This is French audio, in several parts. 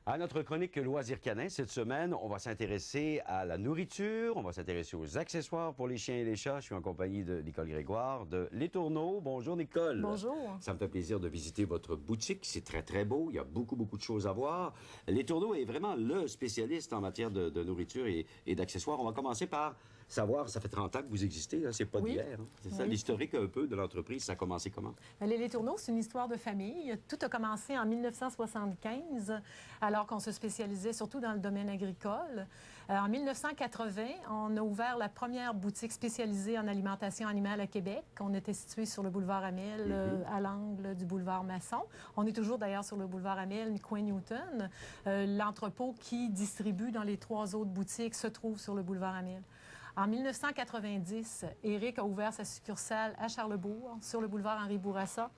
À notre chronique Loisirs canins, cette semaine, on va s'intéresser à la nourriture, on va s'intéresser aux accessoires pour les chiens et les chats. Je suis en compagnie de Nicole Grégoire de Les Tourneaux. Bonjour Nicole. Bonjour. Ça me fait plaisir de visiter votre boutique. C'est très, très beau. Il y a beaucoup, beaucoup de choses à voir. Les Tourneaux est vraiment le spécialiste en matière de nourriture et d'accessoires. On va commencer par savoir, ça fait 30 ans que vous existez, c'est pas d'hier. Hein? C'est ça, l'historique un peu de l'entreprise, ça a commencé comment? Les Tourneaux, c'est une histoire de famille. Tout a commencé en 1975, alors qu'on se spécialisait surtout dans le domaine agricole. En 1980, on a ouvert la première boutique spécialisée en alimentation animale à Québec. On était situé sur le boulevard Amel, à l'angle du boulevard Masson. On est toujours d'ailleurs sur le boulevard Amel, coin Newton. L'entrepôt qui distribue dans les 3 autres boutiques se trouve sur le boulevard Amel. En 1990, Éric a ouvert sa succursale à Charlebourg, sur le boulevard Henri Bourassa,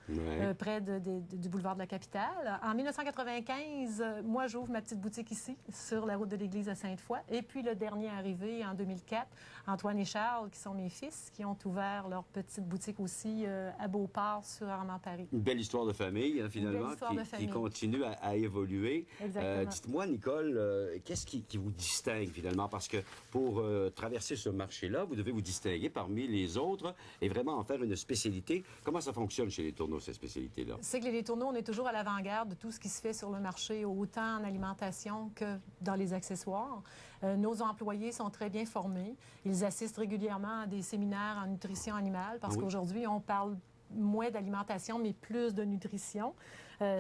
près du boulevard de la Capitale. En 1995, moi, j'ouvre ma petite boutique ici, sur la route de l'église à Sainte-Foy. Et puis, le dernier arrivé, en 2004, Antoine et Charles, qui sont mes fils, qui ont ouvert leur petite boutique aussi à Beauport, sur Armand-Paris. Une belle histoire de famille, hein, finalement, Une belle histoire de famille. Qui continue à évoluer. Dites-moi, Nicole, qu'est-ce qui vous distingue, finalement? Parce que pour traverser ce marché-là, vous devez vous distinguer parmi les autres et vraiment en faire une spécialité. Comment ça fonctionne chez Les Tourneaux, cette spécialité-là? C'est que Les Tourneaux, on est toujours à l'avant-garde de tout ce qui se fait sur le marché, autant en alimentation que dans les accessoires. Nos employés sont très bien formés. Ils assistent régulièrement à des séminaires en nutrition animale parce qu'aujourd'hui, on parle moins d'alimentation, mais plus de nutrition.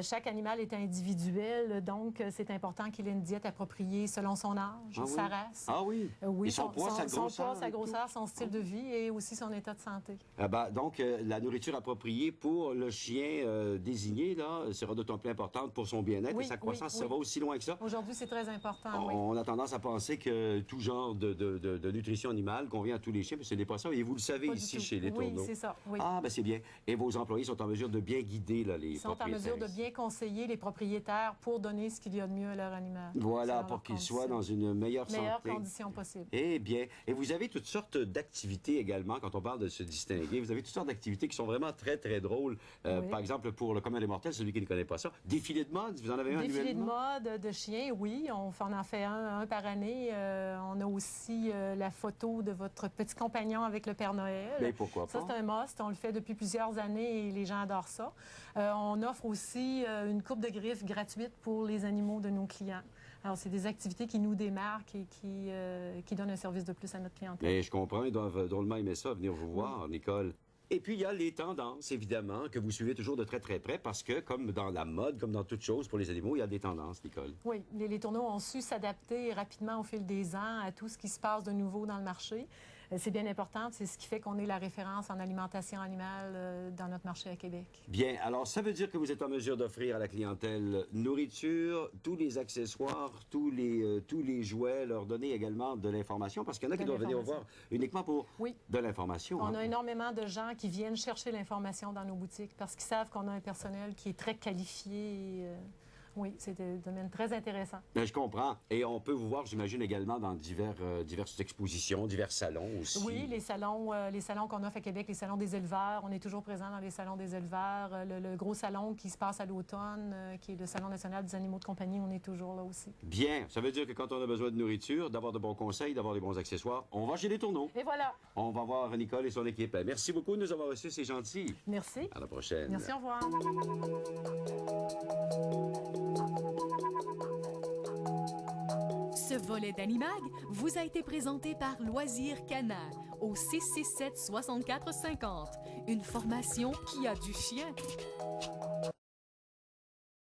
Chaque animal est individuel, donc c'est important qu'il ait une diète appropriée selon son âge, sa race. Ah oui? Oui, et son poids, sa grosseur, son style de vie et aussi son état de santé. Donc, la nourriture appropriée pour le chien désigné, là, sera d'autant plus importante pour son bien-être et sa croissance. Ça va aussi loin que ça? Aujourd'hui, c'est très important, On a tendance à penser que tout genre de nutrition animale convient à tous les chiens, mais ce n'est pas ça. Et vous le savez ici chez Les Tourneaux. Oui, c'est ça. Oui. Ah, ben c'est bien. Et vos employés sont en mesure de bien guider là, les propriétaires. Ils sont en mesure de bien conseiller les propriétaires pour donner ce qu'il y a de mieux à leur animal. Voilà, pour qu'ils soient dans une meilleure santé. Meilleures conditions possibles. Eh bien, et vous avez toutes sortes d'activités également, quand on parle de se distinguer. Vous avez toutes sortes d'activités qui sont vraiment très, très drôles. Par exemple, pour le commun des mortels, celui qui ne connaît pas ça. Défilé de mode, vous en avez un annuellement? Défilé de mode de chiens, oui. On en fait un par année. On a aussi la photo de votre petit compagnon avec le Père Noël. Mais pourquoi pas? Ça, c'est un must. On le fait depuis plusieurs années et les gens adorent ça. On offre aussi une coupe de griffes gratuite pour les animaux de nos clients. Alors, c'est des activités qui nous démarquent et qui donnent un service de plus à notre clientèle. Et je comprends, ils doivent drôlement aimer ça, venir vous voir, Nicole. Et puis, il y a les tendances, évidemment, que vous suivez toujours de très, très près, parce que, comme dans la mode, comme dans toute chose, pour les animaux, il y a des tendances, Nicole. Oui, les Tourneaux ont su s'adapter rapidement au fil des ans à tout ce qui se passe de nouveau dans le marché. C'est bien important, c'est ce qui fait qu'on est la référence en alimentation animale dans notre marché à Québec. Bien, alors ça veut dire que vous êtes en mesure d'offrir à la clientèle nourriture, tous les accessoires, tous les jouets, leur donner également de l'information, parce qu'il y en a qui doivent venir vous voir uniquement pour de l'information. On a énormément de gens qui viennent chercher l'information dans nos boutiques parce qu'ils savent qu'on a un personnel qui est très qualifié. Oui, c'est un domaine très intéressant. Je comprends. Et on peut vous voir, j'imagine, également dans diverses expositions, divers salons aussi. Oui, les salons qu'on offre à Québec, les salons des éleveurs. On est toujours présent dans les salons des éleveurs. Le gros salon qui se passe à l'automne, qui est le Salon national des animaux de compagnie, on est toujours là aussi. Bien. Ça veut dire que quand on a besoin de nourriture, d'avoir de bons conseils, d'avoir des bons accessoires, on va chez Les Tourneaux. Et voilà. On va voir Nicole et son équipe. Merci beaucoup de nous avoir reçus, c'est gentil. Merci. À la prochaine. Merci, au revoir. Ce volet d'Animag vous a été présenté par Loisirs Canin au 667-6450. Une formation qui a du chien.